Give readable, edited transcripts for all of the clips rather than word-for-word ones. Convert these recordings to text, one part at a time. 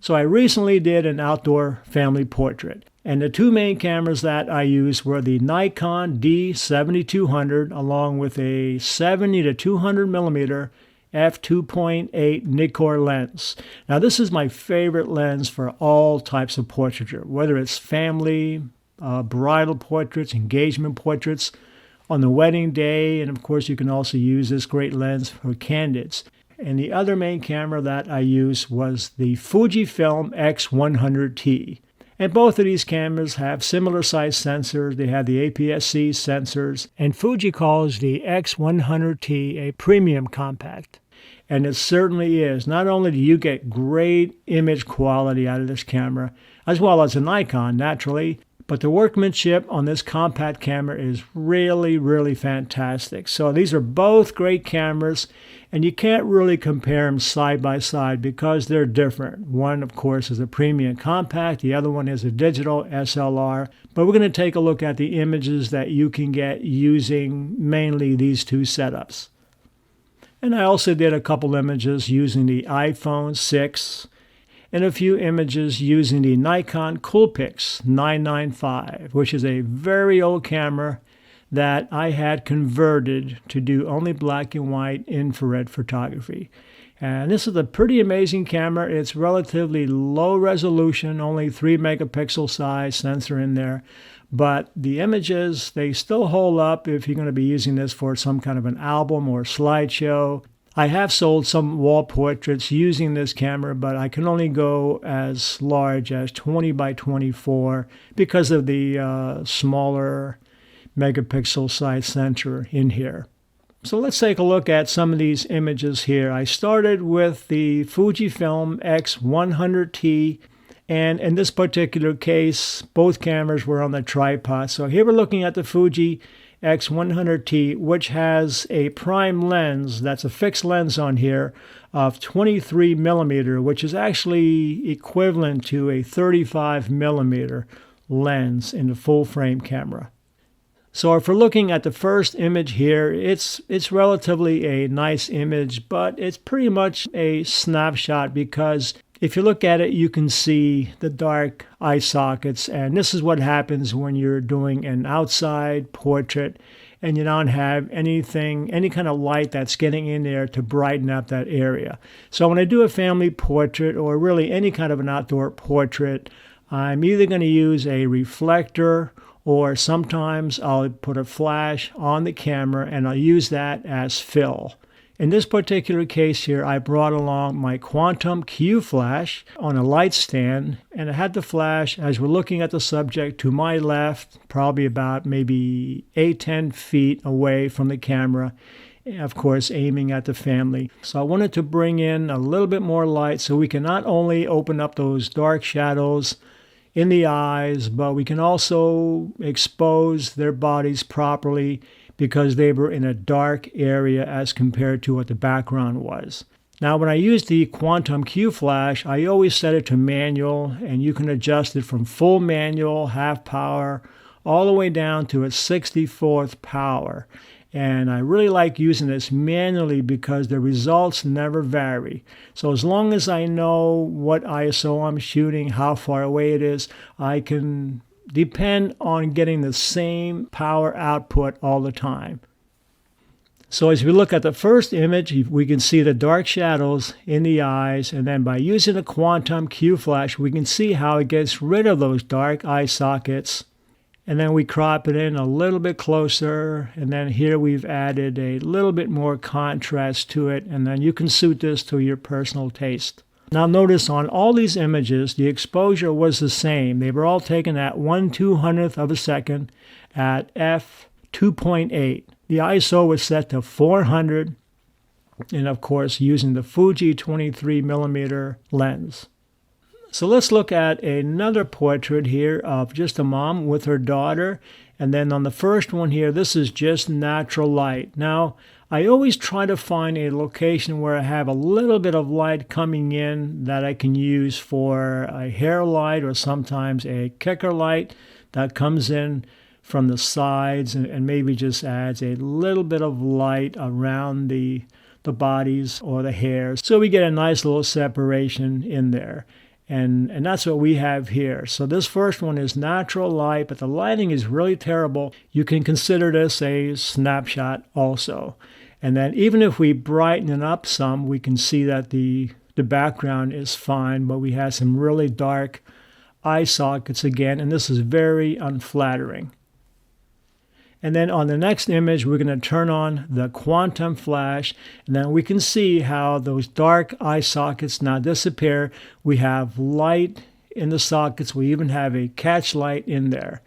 So I recently did an outdoor family portrait. And the two main cameras that I used were the Nikon D7200 along with a 70 to 200 millimeter f2.8 Nikkor lens. Now this is my favorite lens for all types of portraiture, whether it's family, bridal portraits, engagement portraits, on the wedding day, and of course you can also use this great lens for candids. And the other main camera that I used was the Fujifilm X-100T. And both of these cameras have similar size sensors. They have the APS-C sensors. And Fuji calls the X-100T a premium compact. And it certainly is. Not only do you get great image quality out of this camera, as well as a Nikon, naturally, but the workmanship on this compact camera is really, really fantastic. So these are both great cameras, and you can't really compare them side by side because they're different. One, of course, is a premium compact. The other one is a digital SLR. But we're going to take a look at the images that you can get using mainly these two setups. And I also did a couple images using the iPhone 6 and a few images using the Nikon Coolpix 995, which is a very old camera that I had converted to do only black and white infrared photography. And this is a pretty amazing camera. It's relatively low resolution, only 3 megapixel size sensor in there. But the images, they still hold up if you're going to be using this for some kind of an album or slideshow. I have sold some wall portraits using this camera, but I can only go as large as 20 by 24 because of the smaller megapixel size sensor in here. So let's take a look at some of these images here. I started with the Fujifilm X-100T, and in this particular case, both cameras were on the tripod. So here we're looking at the Fuji X-100T, which has a prime lens, that's a fixed lens on here, of 23 millimeter, which is actually equivalent to a 35 millimeter lens in the full frame camera. So if we're looking at the first image here, it's relatively a nice image, but it's pretty much a snapshot because if you look at it, you can see the dark eye sockets, and this is what happens when you're doing an outside portrait and you don't have any kind of light that's getting in there to brighten up that area. So when I do a family portrait or really any kind of an outdoor portrait, I'm either going to use a reflector or sometimes I'll put a flash on the camera and I'll use that as fill. In this particular case here, I brought along my Quantum Q flash on a light stand, and I had the flash as we're looking at the subject to my left, probably about maybe 8-10 feet away from the camera, of course aiming at the family. So I wanted to bring in a little bit more light so we can not only open up those dark shadows in the eyes, but we can also expose their bodies properly because they were in a dark area as compared to what the background was. Now, when I use the Quantum Q flash, I always set it to manual, and you can adjust it from full manual, half power, all the way down to its 64th power. And I really like using this manually because the results never vary. So as long as I know what ISO I'm shooting, how far away it is, I can depend on getting the same power output all the time. So as we look at the first image, we can see the dark shadows in the eyes, and then by using the Quantum Q flash, we can see how it gets rid of those dark eye sockets. And then we crop it in a little bit closer, and then here we've added a little bit more contrast to it, and then you can suit this to your personal taste. Now notice on all these images, the exposure was the same. They were all taken at 1/200th of a second at f2.8. The ISO was set to 400, and of course using the Fuji 23 millimeter lens. So let's look at another portrait here of just a mom with her daughter. And then on the first one here, this is just natural light. Now, I always try to find a location where I have a little bit of light coming in that I can use for a hair light or sometimes a kicker light that comes in from the sides and maybe just adds a little bit of light around the bodies or the hair. So we get a nice little separation in there. And that's what we have here. So this first one is natural light, but the lighting is really terrible. You can consider this a snapshot also. And then even if we brighten it up some, we can see that the background is fine, but we have some really dark eye sockets again, and this is very unflattering. And then on the next image, we're going to turn on the quantum flash, and then we can see how those dark eye sockets now disappear. We have light in the sockets. We even have a catch light in there.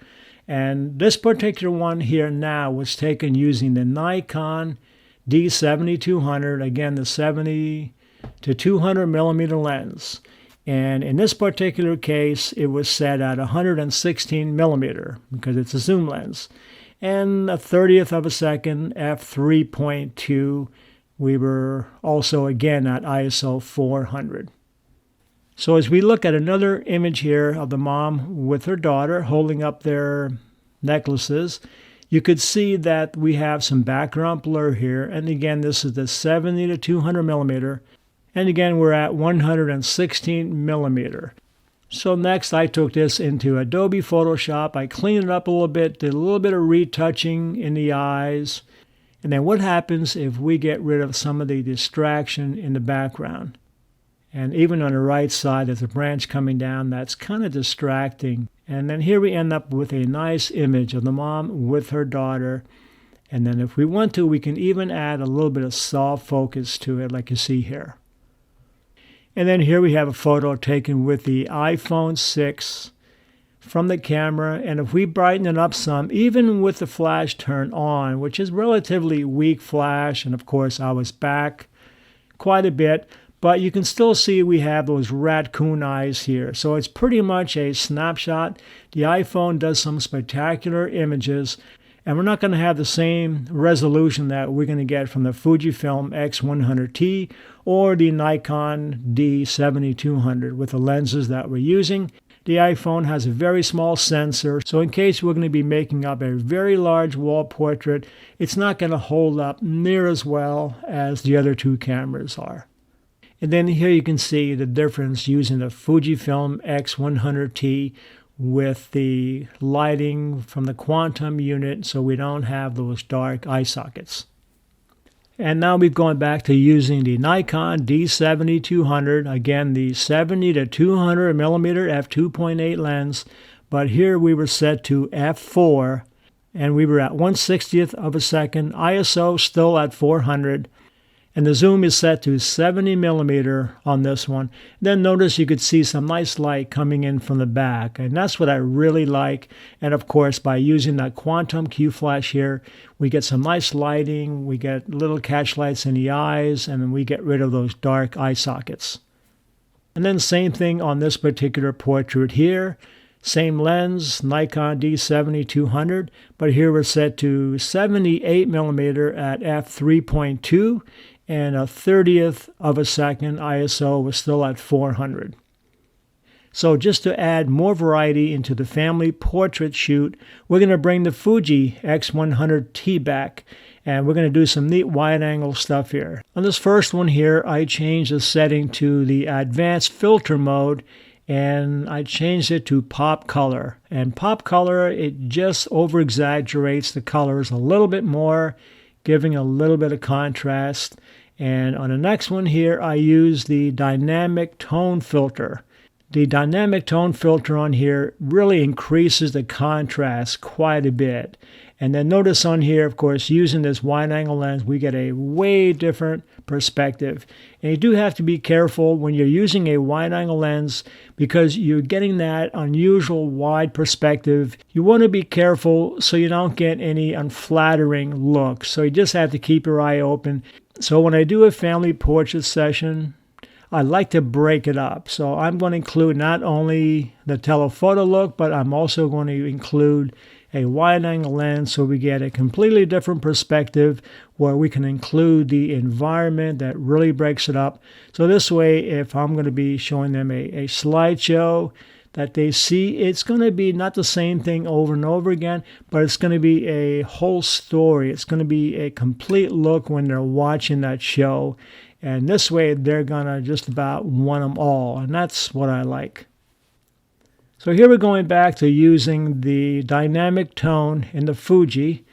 And this particular one here now was taken using the Nikon D7200, again, the 70 to 200 millimeter lens. And in this particular case, it was set at 116 millimeter because it's a zoom lens. And a 30th of a second, f3.2. We were also again at ISO 400. So as we look at another image here of the mom with her daughter holding up their necklaces, you could see that we have some background blur here. And again, this is the 70 to 200 millimeter. And again, we're at 116 millimeter. So next I took this into Adobe Photoshop. I cleaned it up a little bit, did a little bit of retouching in the eyes. And then what happens if we get rid of some of the distraction in the background? And even on the right side, there's a branch coming down that's kind of distracting. And then here we end up with a nice image of the mom with her daughter. And then if we want to, we can even add a little bit of soft focus to it, like you see here. And then here we have a photo taken with the iPhone 6 from the camera. And if we brighten it up some, even with the flash turned on, which is relatively weak flash, and of course I was back quite a bit, but you can still see we have those raccoon eyes here. So it's pretty much a snapshot. The iPhone does some spectacular images, and we're not going to have the same resolution that we're going to get from the Fujifilm X-100T or the Nikon D7200 with the lenses that we're using. The iPhone has a very small sensor, so in case we're going to be making up a very large wall portrait, it's not going to hold up near as well as the other two cameras are. And then here you can see the difference using the Fujifilm X-100T with the lighting from the quantum unit, so we don't have those dark eye sockets. And now we've gone back to using the Nikon D7200, again the 70 to 200 millimeter f2.8 lens, but here we were set to f4 and we were at 1/60th of a second, ISO still at 400, and the zoom is set to 70 millimeter on this one. Then notice you could see some nice light coming in from the back, and that's what I really like. And of course, by using that quantum Q flash here, we get some nice lighting, we get little catch lights in the eyes, and then we get rid of those dark eye sockets. And then same thing on this particular portrait here. Same lens, Nikon D7200, but here we're set to 78 millimeter at f3.2, and a 30th of a second ISO was still at 400. So just to add more variety into the family portrait shoot, we're going to bring the Fuji X-100T back, and we're going to do some neat wide angle stuff here. On this first one here, I changed the setting to the advanced filter mode, and I changed it to pop color. And pop color, it just over exaggerates the colors a little bit more, giving a little bit of contrast. And on the next one here, I use the dynamic tone filter. The dynamic tone filter on here really increases the contrast quite a bit. And then notice on here, of course, using this wide angle lens, we get a way different perspective. And you do have to be careful when you're using a wide angle lens because you're getting that unusual wide perspective. You want to be careful so you don't get any unflattering look. So you just have to keep your eye open. So when I do a family portrait session, I like to break it up. So I'm going to include not only the telephoto look, but I'm also going to include a wide angle lens so we get a completely different perspective where we can include the environment that really breaks it up. So this way, if I'm going to be showing them a slideshow that they see, it's going to be not the same thing over and over again, but it's going to be a whole story. It's going to be a complete look when they're watching that show. And this way, they're going to just about want them all. And that's what I like. So here we're going back to using the dynamic tone in the Fuji.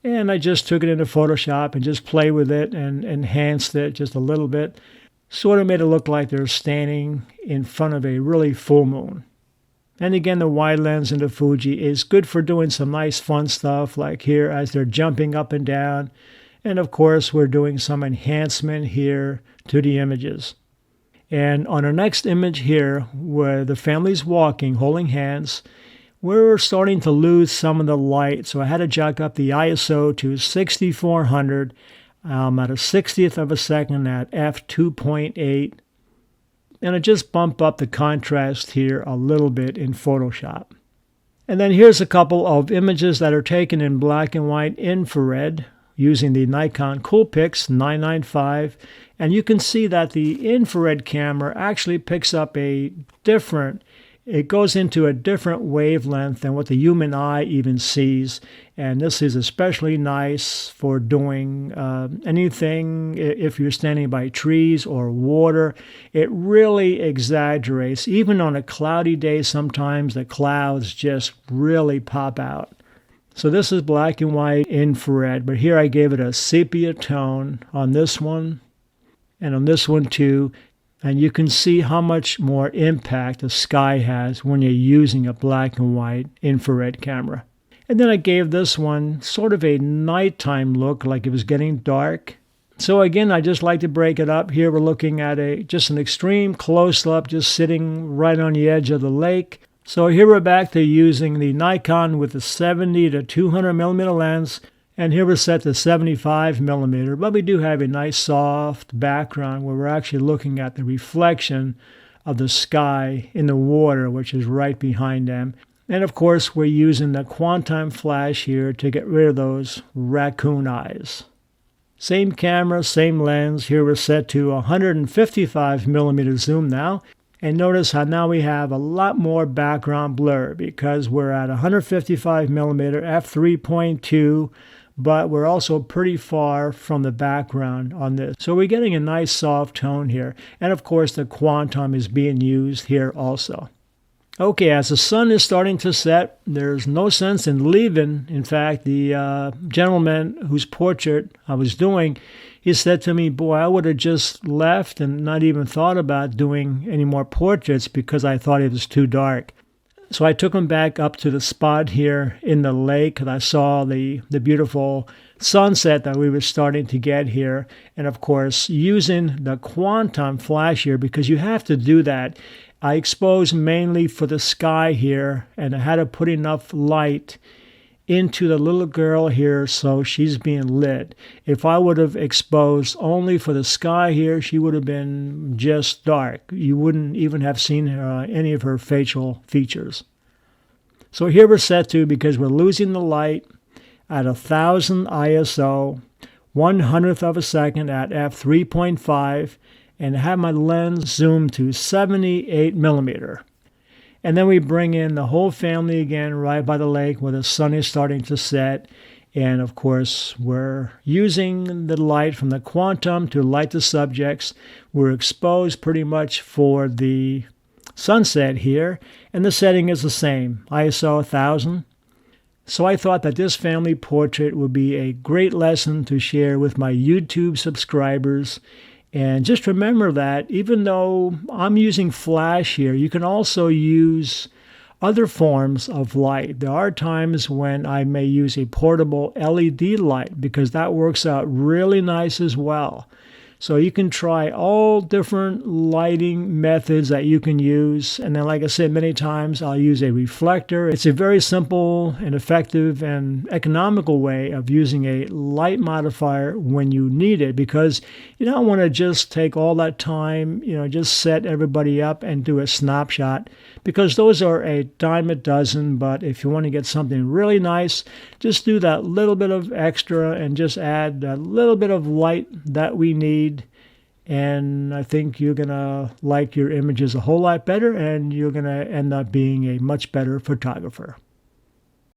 And I just took it into Photoshop and just played with it and enhanced it just a little bit. Sort of made it look like they're standing in front of a really full moon. And again, the wide lens in the Fuji is good for doing some nice fun stuff like here as they're jumping up and down. And of course, we're doing some enhancement here to the images. And on our next image here, where the family's walking, holding hands, we're starting to lose some of the light. So I had to jack up the ISO to 6400 at a 60th of a second at f2.8. And I just bump up the contrast here a little bit in Photoshop. And then here's a couple of images that are taken in black and white infrared using the Nikon Coolpix 995. And you can see that the infrared camera actually picks up it goes into a different wavelength than what the human eye even sees. And this is especially nice for doing anything if you're standing by trees or water. It really exaggerates. Even on a cloudy day, sometimes the clouds just really pop out. So this is black and white infrared, but here I gave it a sepia tone on this one and on this one too. And you can see how much more impact the sky has when you're using a black and white infrared camera. And then I gave this one sort of a nighttime look, like it was getting dark. So again, I just like to break it up. Here we're looking at just an extreme close-up, just sitting right on the edge of the lake. So here we're back to using the Nikon with the 70 to 200 millimeter lens. And here we're set to 75 millimeter, but we do have a nice soft background where we're actually looking at the reflection of the sky in the water, which is right behind them. And of course, we're using the quantum flash here to get rid of those raccoon eyes. Same camera, same lens. Here we're set to 155 millimeter zoom now. And notice how now we have a lot more background blur because we're at 155 millimeter f3.2. But we're also pretty far from the background on this. So we're getting a nice soft tone here. And of course, the quantum is being used here also. Okay, as the sun is starting to set, there's no sense in leaving. In fact, the gentleman whose portrait I was doing, he said to me, boy, I would have just left and not even thought about doing any more portraits because I thought it was too dark. So I took him back up to the spot here in the lake, and I saw the beautiful sunset that we were starting to get here. And of course, using the quantum flash here, because you have to do that. I exposed mainly for the sky here, and I had to put enough light into the little girl here so she's being lit. If I would have exposed only for the sky here, she would have been just dark. You wouldn't even have seen any of her facial features. So here we're set to, because we're losing the light at 1000 ISO, 1/100th of a second at f3.5, and have my lens zoomed to 78 millimeter. And then we bring in the whole family again right by the lake where the sun is starting to set. And of course, we're using the light from the quantum to light the subjects. We're exposed pretty much for the sunset here. And the setting is the same, ISO 1000. So I thought that this family portrait would be a great lesson to share with my YouTube subscribers. And just remember that even though I'm using flash here, you can also use other forms of light. There are times when I may use a portable LED light because that works out really nice as well. So you can try all different lighting methods that you can use. And then, like I said many times, I'll use a reflector. It's a very simple and effective and economical way of using a light modifier when you need it, because you don't want to just take all that time, just set everybody up and do a snapshot, because those are a dime a dozen. But if you want to get something really nice, just do that little bit of extra and just add a little bit of light that we need. And I think you're going to like your images a whole lot better, and you're going to end up being a much better photographer.